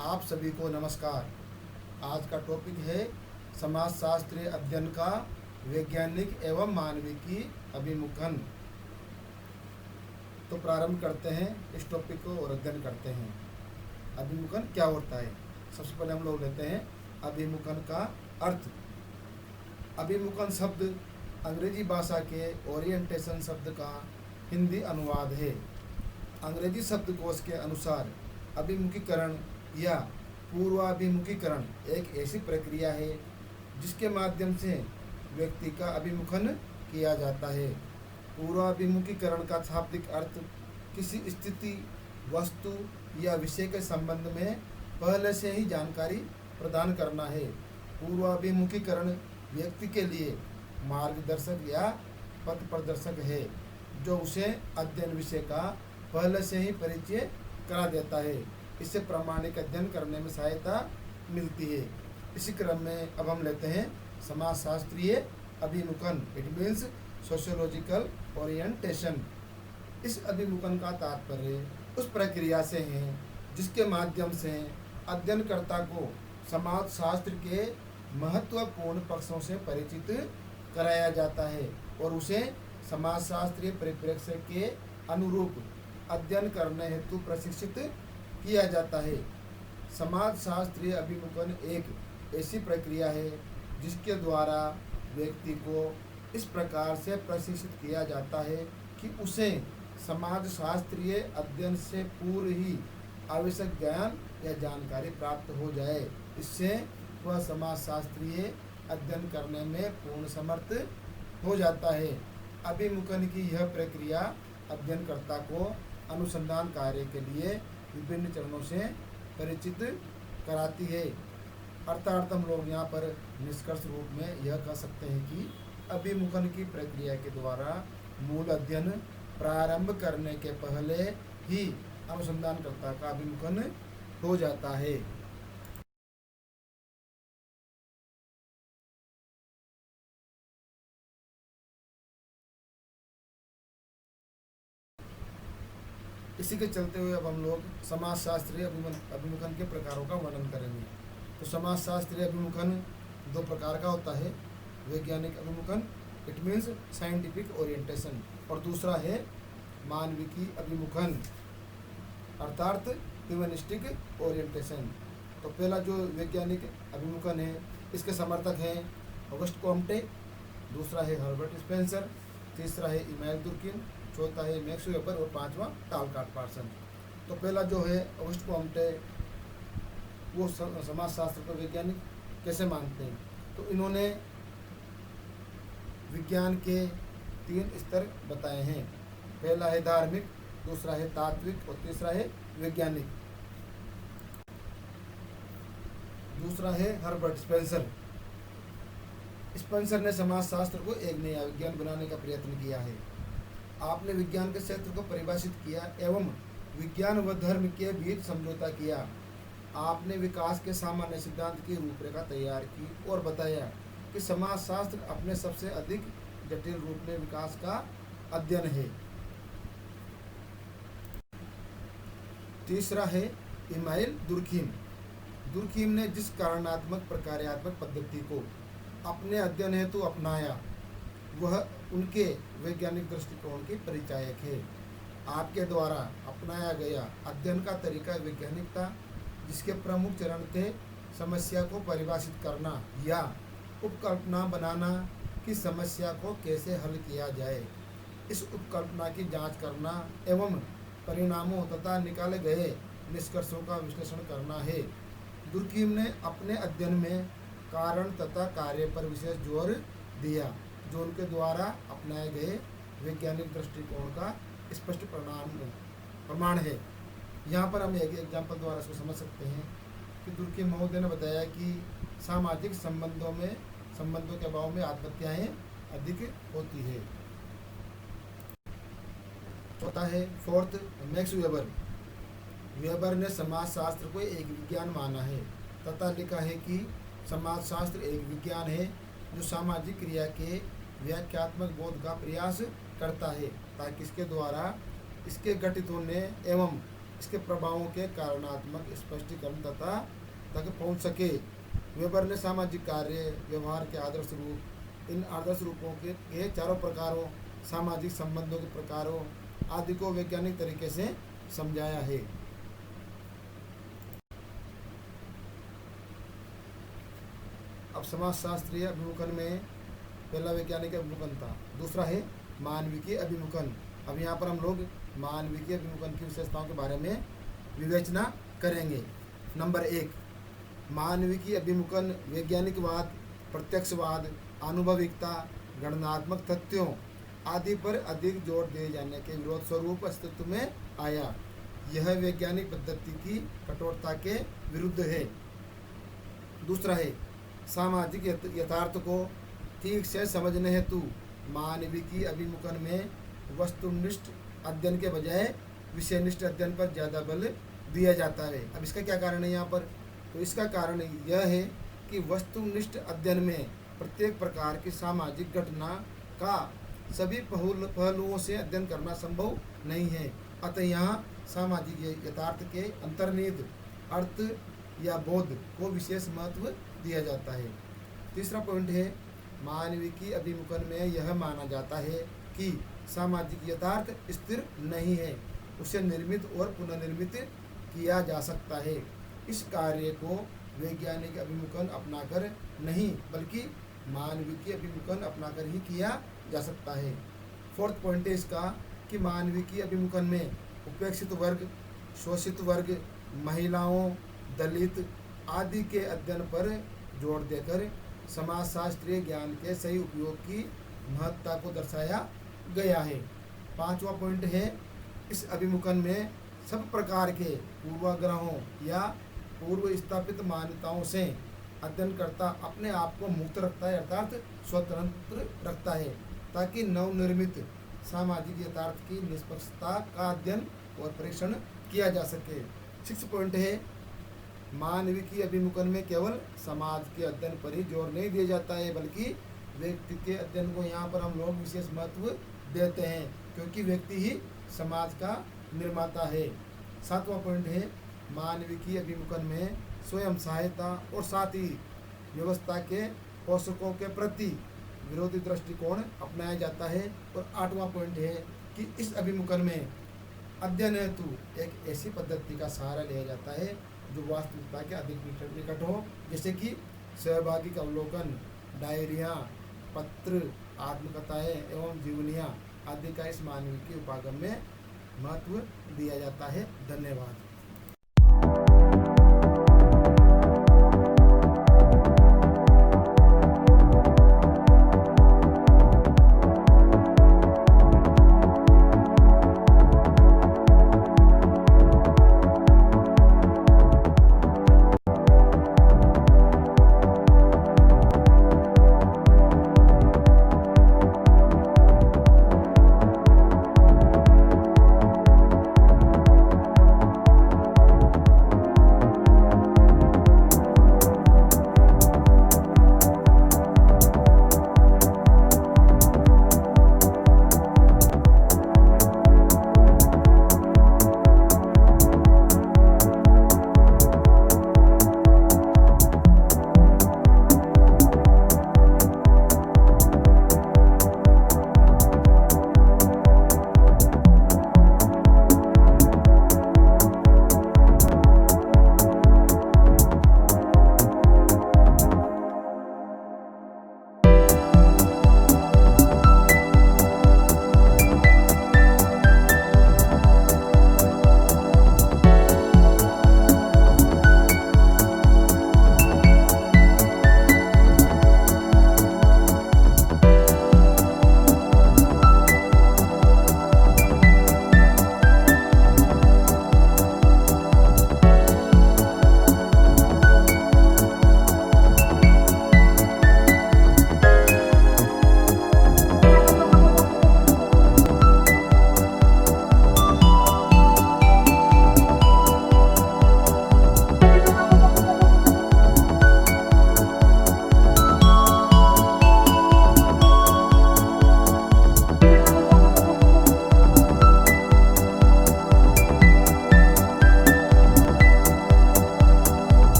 आप सभी को नमस्कार। आज का टॉपिक है समाजशास्त्रीय अध्ययन का वैज्ञानिक एवं मानविकी अभिमुखन। तो प्रारंभ करते हैं इस टॉपिक को और अध्ययन करते हैं। अभिमुखन क्या होता है? सबसे पहले हम लोग लेते हैं अभिमुखन का अर्थ। अभिमुखन शब्द अंग्रेजी भाषा के ओरिएंटेशन शब्द का हिंदी अनुवाद है। अंग्रेजी शब्दकोश के अनुसार अभिमुखीकरण या पूर्वाभिमुखीकरण एक ऐसी प्रक्रिया है जिसके माध्यम से व्यक्ति का अभिमुखन किया जाता है। पूर्वाभिमुखीकरण का शाब्दिक अर्थ किसी स्थिति, वस्तु या विषय के संबंध में पहले से ही जानकारी प्रदान करना है। पूर्वाभिमुखीकरण व्यक्ति के लिए मार्गदर्शक या पथ प्रदर्शक है जो उसे अध्ययन विषय का पहले से ही परिचय करा देता है। इससे प्रामाणिक अध्ययन करने में सहायता मिलती है। इसी क्रम में अब हम लेते हैं समाजशास्त्रीय अभिमुखन। It means sociological orientation. इस अभिमुखन का तात्पर्य उस प्रक्रिया से है जिसके माध्यम से अध्ययनकर्ता को समाजशास्त्र के महत्वपूर्ण पक्षों से परिचित कराया जाता है और उसे समाजशास्त्रीय परिप्रेक्ष्य के अनुरूप अध्ययन करने हेतु प्रशिक्षित किया जाता है। समाजशास्त्रीय अभिमुखन एक ऐसी प्रक्रिया है जिसके द्वारा व्यक्ति को इस प्रकार से प्रशिक्षित किया जाता है कि उसे समाजशास्त्रीय अध्ययन से पूर्व ही आवश्यक ज्ञान या जानकारी प्राप्त हो जाए। इससे वह समाजशास्त्रीय अध्ययन करने में पूर्ण समर्थ हो जाता है। अभिमुखन की यह प्रक्रिया अध्ययनकर्ता को अनुसंधान कार्य के लिए विभिन्न चरणों से परिचित कराती है। अर्थात हम लोग यहाँ पर निष्कर्ष रूप में यह कह सकते हैं कि अभिमुखन की प्रक्रिया के द्वारा मूल अध्ययन प्रारंभ करने के पहले ही अनुसंधानकर्ता का अभिमुखन हो जाता है। इसी के चलते हुए अब हम लोग समाजशास्त्रीय अभिमुखन के प्रकारों का वर्णन करेंगे। तो समाजशास्त्रीय अभिमुखन दो प्रकार का होता है। वैज्ञानिक अभिमुखन, इट मीन्स साइंटिफिक ओरिएंटेशन, और दूसरा है मानविकी अभिमुखन अर्थात ह्यूमनिस्टिक ओरिएंटेशन। तो पहला जो वैज्ञानिक अभिमुखन है इसके समर्थक हैं ऑगस्ट कॉम्टे, दूसरा है हर्बर्ट स्पेंसर, तीसरा है इमानुएल दुर्किन, चौथा है मैक्स वेबर और पांचवा टालकाट पार्सन। तो पहला जो है ऑगस्ट कॉम्टे, वो समाजशास्त्र को वैज्ञानिक कैसे मानते हैं? तो इन्होंने विज्ञान के 3 स्तर बताए हैं। पहला है धार्मिक, दूसरा है तात्विक और तीसरा है वैज्ञानिक। दूसरा है हर्बर्ट स्पेंसर। स्पेंसर ने समाजशास्त्र को एक नया विज्ञान बनाने का प्रयत्न किया है। आपने विज्ञान के क्षेत्र को परिभाषित किया एवं विज्ञान व धर्म के बीच समझौता किया। आपने विकास के सामान्य सिद्धांत की रूपरेखा तैयार की और बताया कि समाजशास्त्र अपने सबसे अधिक जटिल रूप में विकास का अध्ययन है। तीसरा है इमानुएल दुर्किन। दुर्किन ने जिस कारणात्मक प्रकार्यात्मक पद्धति को अपने अध्ययन हेतु अपनाया वह उनके वैज्ञानिक दृष्टिकोण की परिचायक है। आपके द्वारा अपनाया गया अध्ययन का तरीका वैज्ञानिक था जिसके प्रमुख चरण थे समस्या को परिभाषित करना या उपकल्पना बनाना कि समस्या को कैसे हल किया जाए, इस उपकल्पना की जांच करना एवं परिणामों तथा निकाले गए निष्कर्षों का विश्लेषण करना है। दुर्किन ने अपने अध्ययन में कारण तथा कार्य पर विशेष जोर दिया जो उनके द्वारा अपनाए गए वैज्ञानिक दृष्टिकोण का स्पष्ट प्रमाण है। यहाँ पर हम एक एग्जाम्पल द्वारा इसको समझ सकते हैं कि दुर्किन महोदय ने बताया कि सामाजिक संबंधों के अभाव में आत्महत्याएं अधिक होती है। चौथा है फोर्थ मैक्स वेबर। वेबर ने समाजशास्त्र को एक विज्ञान माना है तथा लिखा है कि समाजशास्त्र एक विज्ञान है जो सामाजिक क्रिया के व्याख्यात्मक बोध का प्रयास करता है ताकि इसके द्वारा इसके घटित होने एवं इसके प्रभावों के कारणात्मक स्पष्टीकरण तथा तक पहुंच सके। वेबर ने सामाजिक कार्य व्यवहार के आदर्श रूप, इन आदर्श रूपों के चारों प्रकारों, सामाजिक संबंधों के प्रकारों आदि को वैज्ञानिक तरीके से समझाया है। अब समाजशास्त्रीय अभिमुखन में पहला वैज्ञानिक अभिमुखन था, दूसरा है मानविकीय अभिमुखन। अब यहाँ पर हम लोग मानविकीय अभिमुखन की विशेषताओं के बारे में विवेचना करेंगे। नंबर 1, मानविकीय अभिमुखन वैज्ञानिकवाद, प्रत्यक्षवाद, आनुभविकता, गणनात्मक तथ्यों आदि पर अधिक जोर दिए जाने के विरोध स्वरूप अस्तित्व में आया। यह वैज्ञानिक पद्धति की कठोरता के विरुद्ध है। दूसरा है सामाजिक यथार्थ को ठीक से समझने हेतु मानविकीय अभिमुखन में वस्तुनिष्ठ अध्ययन के बजाय विषयनिष्ठ अध्ययन पर ज़्यादा बल दिया जाता है। अब इसका क्या कारण है यहाँ पर? तो इसका कारण यह है कि वस्तुनिष्ठ अध्ययन में प्रत्येक प्रकार की सामाजिक घटना का सभी पहलुओं से अध्ययन करना संभव नहीं है। अतः यहाँ सामाजिक यथार्थ के अंतर्निहित अर्थ या बोध को विशेष महत्व दिया जाता है। तीसरा पॉइंट है मानविकीय अभिमुखन में यह माना जाता है कि सामाजिक यथार्थ स्थिर नहीं है, उसे निर्मित और पुनर्निर्मित किया जा सकता है। इस कार्य को वैज्ञानिक अभिमुखन अपनाकर नहीं बल्कि मानविकीय अभिमुखन अपनाकर ही किया जा सकता है। फोर्थ पॉइंट है इसका कि मानविकीय अभिमुखन में उपेक्षित वर्ग, शोषित वर्ग, महिलाओं, दलित आदि के अध्ययन पर जोर देकर समाजशास्त्रीय ज्ञान के सही उपयोग की महत्ता को दर्शाया गया है। पांचवा पॉइंट है इस अभिमुखन में सब प्रकार के पूर्वाग्रहों या पूर्व स्थापित मान्यताओं से अध्ययनकर्ता अपने आप को मुक्त रखता है, अर्थात स्वतंत्र रखता है, ताकि नवनिर्मित सामाजिक यथार्थ की निष्पक्षता का अध्ययन और परीक्षण किया जा सके। 6 पॉइंट है मानविकीय अभिमुखन में केवल समाज के अध्ययन पर ही जोर नहीं दिया जाता है बल्कि व्यक्ति के अध्ययन को यहाँ पर हम लोग विशेष महत्व देते हैं, क्योंकि व्यक्ति ही समाज का निर्माता है। 7वां पॉइंट है मानविकीय अभिमुखन में स्वयं सहायता और साथ ही व्यवस्था के पोषकों के प्रति विरोधी दृष्टिकोण अपनाया जाता है। और 8वां पॉइंट है कि इस अभिमुखन में अध्ययन हेतु एक ऐसी पद्धति का सहारा लिया जाता है जो वास्तविकता के अधिक निकट हो, जैसे कि सहभागी अवलोकन, डायरिया, पत्र, आत्मकथाएं एवं जीवनियाँ आदि का इस मानविकीय उपागम में महत्व दिया जाता है। धन्यवाद।